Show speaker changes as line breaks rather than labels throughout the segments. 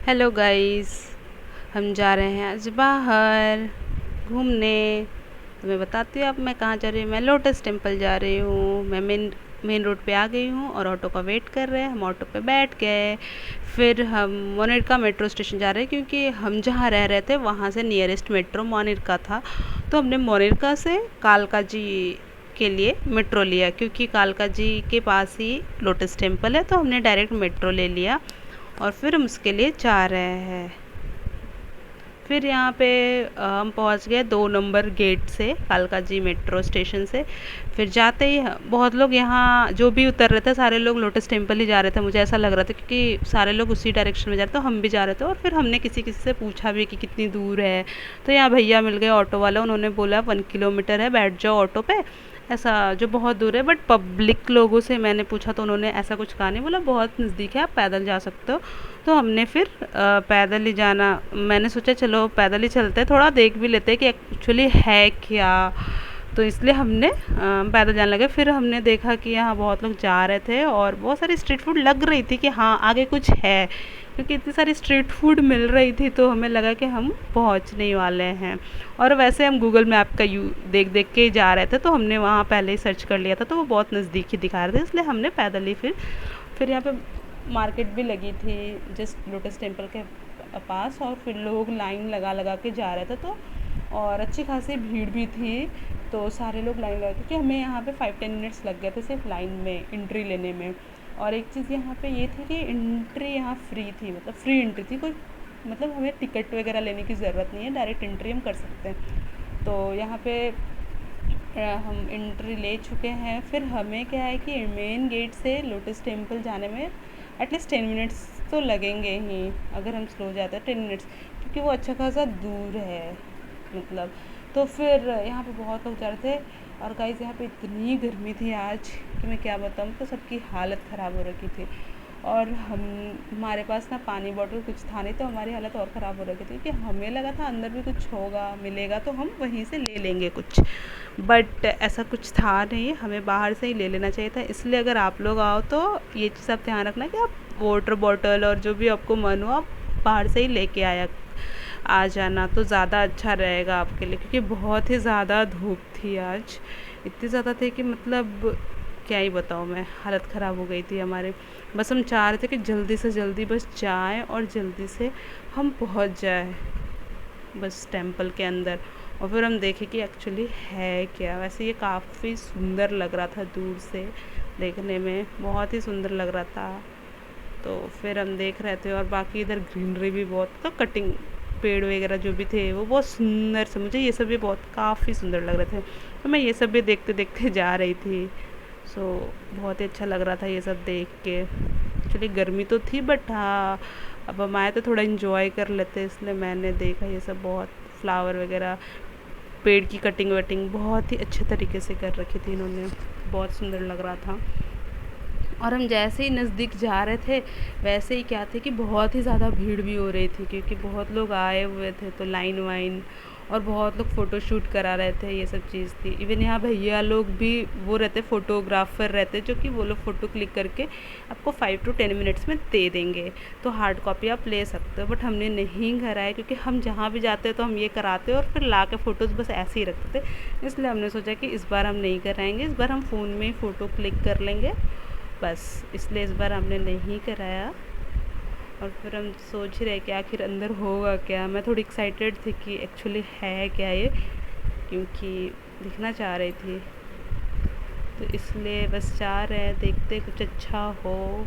Hello guys. हम जा रहे हैं आज बाहर घूमने। तो मैं बताती हूँ अब मैं कहाँ जा रही हूँ। मैं लोटस टेम्पल जा रही हूँ। मैं मेन रोड पे आ गई हूँ और ऑटो का वेट कर रहे हैं। हम ऑटो पे बैठ गए। फिर हम मोनिरका मेट्रो स्टेशन जा रहे हैं क्योंकि हम जहाँ रह रहे थे वहाँ से नियरेस्ट मेट्रो मोनिरका था। तो हमने मोनिरका से कालका जी के लिए मेट्रो लिया क्योंकि कालका जी के पास ही लोटस टेम्पल है, तो हमने डायरेक्ट मेट्रो ले लिया और फिर हम उसके लिए जा रहे हैं। फिर यहाँ पे हम पहुँच गए 2 नंबर गेट से, कालका जी मेट्रो स्टेशन से। फिर जाते ही बहुत लोग यहाँ जो भी उतर रहे थे सारे लोग लोटस टेम्पल ही जा रहे थे। मुझे ऐसा लग रहा था क्योंकि सारे लोग उसी डायरेक्शन में जा रहे थे, तो हम भी जा रहे थे। और फिर हमने किसी किसी से पूछा भी कि कितनी दूर है, तो यहाँ भैया मिल गए ऑटो वाला। उन्होंने बोला 1 किलोमीटर है, बैठ जाओ ऑटो पे, ऐसा जो बहुत दूर है। बट पब्लिक लोगों से मैंने पूछा तो उन्होंने ऐसा कुछ कहा नहीं, बोला बहुत नज़दीक है, आप पैदल जा सकते हो। तो हमने फिर पैदल ही जाना, मैंने सोचा चलो पैदल ही चलते हैं, थोड़ा देख भी लेते हैं कि एक्चुअली है क्या। तो इसलिए हमने पैदल जाने लगे। फिर हमने देखा कि यहाँ बहुत लोग जा रहे थे और बहुत सारी स्ट्रीट फूड लग रही थी कि हाँ आगे कुछ है, क्योंकि इतनी सारी स्ट्रीट फूड मिल रही थी तो हमें लगा कि हम पहुँचने ही वाले हैं। और वैसे हम गूगल मैप का देख देख के जा रहे थे, तो हमने वहाँ पहले ही सर्च कर लिया था, तो वो बहुत नज़दीक ही दिखा रहे थे, इसलिए हमने पैदल ही फिर यहाँ पे मार्केट भी लगी थी जस्ट लोटस टेम्पल के पास। और फिर लोग लाइन लगा लगा के जा रहे थे, तो और अच्छी खासी भीड़ भी थी। तो सारे लोग लाइन लगा, क्योंकि हमें यहाँ पे 5-10 मिनट्स लग गए थे सिर्फ लाइन में एंट्री लेने में। और एक चीज़ यहाँ पे ये थी कि एंट्री यहाँ फ्री थी, मतलब फ्री एंट्री थी, कोई मतलब हमें टिकट वगैरह लेने की ज़रूरत नहीं है, डायरेक्ट एंट्री हम कर सकते हैं। तो यहाँ पे हम एंट्री ले चुके हैं। फिर हमें क्या है कि मेन गेट से लोटस टेम्पल जाने में एटलीस्ट 10 मिनट्स तो लगेंगे ही, अगर हम स्लो जाते हैं 10 मिनट्स, क्योंकि वो अच्छा खासा दूर है मतलब। तो फिर यहाँ पे बहुत लोग जा रहे थे। और गाइस यहाँ पे इतनी गर्मी थी आज कि मैं क्या बताऊँ, तो सबकी हालत ख़राब हो रखी थी। और हमारे पास ना पानी बॉटल कुछ था नहीं, तो हमारी हालत और ख़राब हो रखी थी, क्योंकि हमें लगा था अंदर भी कुछ होगा मिलेगा तो हम वहीं से ले लेंगे कुछ। बट ऐसा कुछ था नहीं, हमें बाहर से ही ले लेना चाहिए था। इसलिए अगर आप लोग आओ तो ये चीज़ आप ध्यान रखना कि आप वाटर बॉटल और जो भी आपको मन हो आप बाहर से ही लेके आ जाना, तो ज़्यादा अच्छा रहेगा आपके लिए, क्योंकि बहुत ही ज़्यादा धूप थी आज। इतनी ज़्यादा थी कि मतलब क्या ही बताऊँ मैं, हालत ख़राब हो गई थी हमारे। बस हम चाह रहे थे कि जल्दी से जल्दी बस जाएं और जल्दी से हम पहुंच जाएं बस टेंपल के अंदर। और फिर हम देखें कि एक्चुअली है क्या। वैसे ये काफ़ी सुंदर लग रहा था, दूर से देखने में बहुत ही सुंदर लग रहा था। तो फिर हम देख रहे थे, और बाकी इधर ग्रीनरी भी बहुत, तो कटिंग पेड़ वगैरह जो भी थे वो बहुत सुंदर से, मुझे ये सब भी बहुत काफ़ी सुंदर लग रहे थे, तो मैं ये सब भी देखते देखते जा रही थी। सो बहुत ही अच्छा लग रहा था ये सब देख के। एक्चुअली गर्मी तो थी, बट हाँ अब हम आए तो थोड़ा इन्जॉय कर लेते, इसलिए मैंने देखा ये सब। बहुत फ्लावर वगैरह, पेड़ की कटिंग वटिंग बहुत ही अच्छे तरीके से कर रखी थी इन्होंने, बहुत सुंदर लग रहा था। और हम जैसे ही नज़दीक जा रहे थे वैसे ही क्या थे कि बहुत ही ज़्यादा भीड़ भी हो रही थी, क्योंकि बहुत लोग आए हुए थे, तो लाइन वाइन, और बहुत लोग फ़ोटो शूट करा रहे थे, ये सब चीज़ थी। इवन यहाँ भैया लोग भी वो रहते, फ़ोटोग्राफ़र रहते, जो कि वो लोग फ़ोटो क्लिक करके आपको 5 to 10 मिनट्स में दे देंगे, तो हार्ड कॉपी आप ले सकते हो। बट हमने नहीं कराया, क्योंकि हम जहाँ भी जाते हैं तो हम ये कराते और फिर ला के फ़ोटोज़ बस ऐसे ही रखते थे। इसलिए हमने सोचा कि इस बार हम नहीं कराएंगे, इस बार हम फ़ोन में ही फ़ोटो क्लिक कर लेंगे बस, इसलिए इस बार हमने नहीं कराया। और फिर हम सोच रहे कि आखिर अंदर होगा क्या। मैं थोड़ी एक्साइटेड थी कि एक्चुअली है क्या ये, क्योंकि दिखना चाह रही थी, तो इसलिए बस चाह रहे हैं देखते कुछ अच्छा हो।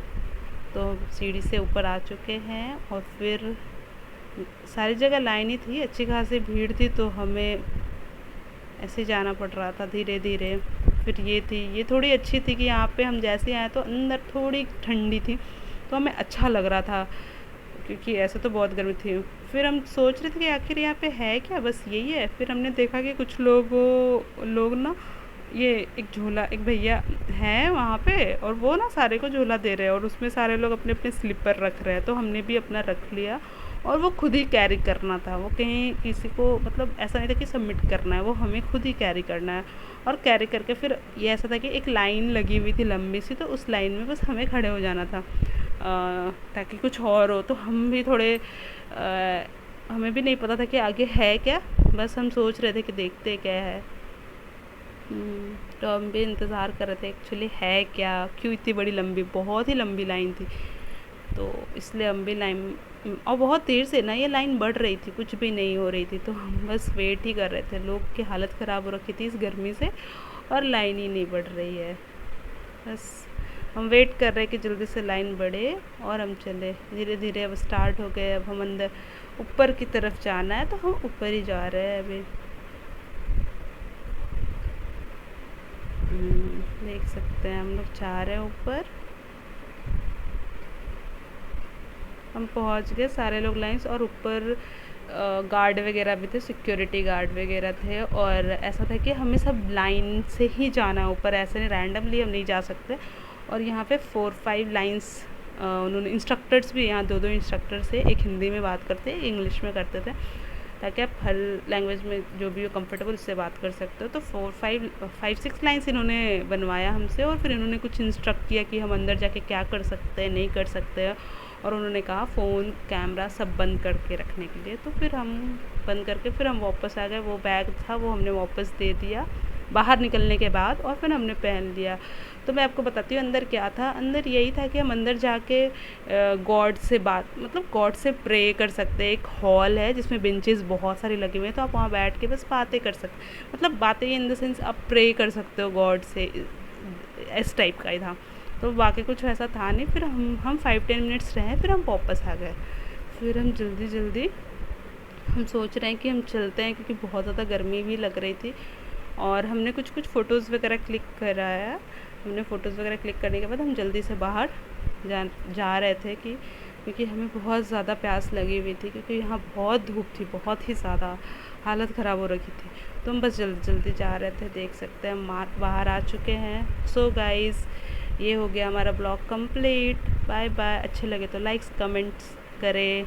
तो सीढ़ी से ऊपर आ चुके हैं, और फिर सारी जगह लाइन ही थी, अच्छी खासी भीड़ थी, तो हमें ऐसे जाना पड़ रहा था धीरे धीरे। फिर ये थी, ये थोड़ी अच्छी थी कि यहाँ पे हम जैसे आए तो अंदर थोड़ी ठंडी थी, तो हमें अच्छा लग रहा था, क्योंकि ऐसे तो बहुत गर्मी थी। फिर हम सोच रहे थे कि आखिर यहाँ पे है क्या, बस यही है। फिर हमने देखा कि कुछ लोग ना, ये एक झूला, एक भैया हैं वहाँ पे, और वो ना सारे को झूला दे रहे हैं, और उसमें सारे लोग अपने अपने स्लीपर रख रहे हैं, तो हमने भी अपना रख लिया। और वो खुद ही कैरी करना था, वो कहीं किसी को मतलब ऐसा नहीं था कि सबमिट करना है, वो हमें खुद ही कैरी करना है। और कैरी करके फिर ये ऐसा था कि एक लाइन लगी हुई थी लंबी सी, तो उस लाइन में बस हमें खड़े हो जाना था। ताकि कुछ और हो। तो हम भी थोड़े हमें भी नहीं पता था कि आगे है क्या, बस हम सोच रहे थे कि देखते क्या है। तो हम भी इंतज़ार कर रहे थे एक्चुअली है क्या, क्यों इतनी बड़ी लंबी, बहुत ही लंबी लाइन थी। तो इसलिए हम भी लाइन, और बहुत देर से ना ये लाइन बढ़ रही थी, कुछ भी नहीं हो रही थी। तो हम बस वेट ही कर रहे थे, लोग की हालत ख़राब हो रखी थी इस गर्मी से, और लाइन ही नहीं बढ़ रही है। बस हम वेट कर रहे हैं कि जल्दी से लाइन बढ़े और हम चले। धीरे धीरे अब स्टार्ट हो गए, अब हम अंदर ऊपर की तरफ जाना है, तो हम ऊपर ही जा रहे हैं अभी। देख सकते हैं हम लोग जा रहे हैं ऊपर। हम पहुंच गए, सारे लोग लाइन्स, और ऊपर गार्ड वगैरह भी थे, सिक्योरिटी गार्ड वगैरह थे। और ऐसा था कि हमें सब लाइन से ही जाना ऊपर, ऐसे नहीं रैंडमली हम नहीं जा सकते। और यहाँ पे 4-5 लाइन्स उन्होंने, इंस्ट्रक्टर्स भी यहाँ 2-2 इंस्ट्रक्टर्स थे, एक हिंदी में बात करते, इंग्लिश में करते थे, ताकि आप हर लैंग्वेज में जो भी हो कंफर्टेबल उससे बात कर सकते हो। तो 4-5-6 लाइन्स इन्होंने बनवाया हमसे, और फिर इन्होंने कुछ इंस्ट्रक्ट किया कि हम अंदर जाके क्या कर सकते हैं, नहीं कर सकते हैं। और उन्होंने कहा फ़ोन कैमरा सब बंद करके रखने के लिए। तो फिर हम बंद करके फिर हम वापस आ गए। वो बैग था वो हमने वापस दे दिया बाहर निकलने के बाद, और फिर हमने पहन लिया। तो मैं आपको बताती हूँ अंदर क्या था। अंदर यही था कि हम अंदर जाके गॉड से बात, मतलब गॉड से प्रे कर सकते हैं। एक हॉल है जिसमें बेंचेस बहुत सारे लगे हुए हैं, तो आप वहाँ बैठ के बस बातें कर सकते, मतलब बातें इन द सेंस आप प्रे कर सकते हो गॉड से, इस टाइप का ही था। तो बाकी कुछ ऐसा था नहीं। फिर हम 5-10 मिनट्स रहे, फिर हम वापस आ गए। फिर हम जल्दी जल्दी हम सोच रहे हैं कि हम चलते हैं, क्योंकि बहुत ज़्यादा गर्मी भी लग रही थी। और हमने कुछ फ़ोटोज़ वगैरह क्लिक कराया। हमने फ़ोटोज़ वगैरह क्लिक करने के बाद हम जल्दी से बाहर जा रहे थे, कि क्योंकि हमें बहुत ज़्यादा प्यास लगी हुई थी, क्योंकि यहाँ बहुत धूप थी, बहुत ही ज़्यादा हालत ख़राब हो रखी थी। तो हम बस जल्दी जल्दी जा रहे थे। देख सकते हैं हम बाहर आ चुके हैं। सो गाइज़, ये हो गया हमारा ब्लॉग कंप्लीट। Bye bye. अच्छे लगे तो लाइक्स कमेंट्स करें।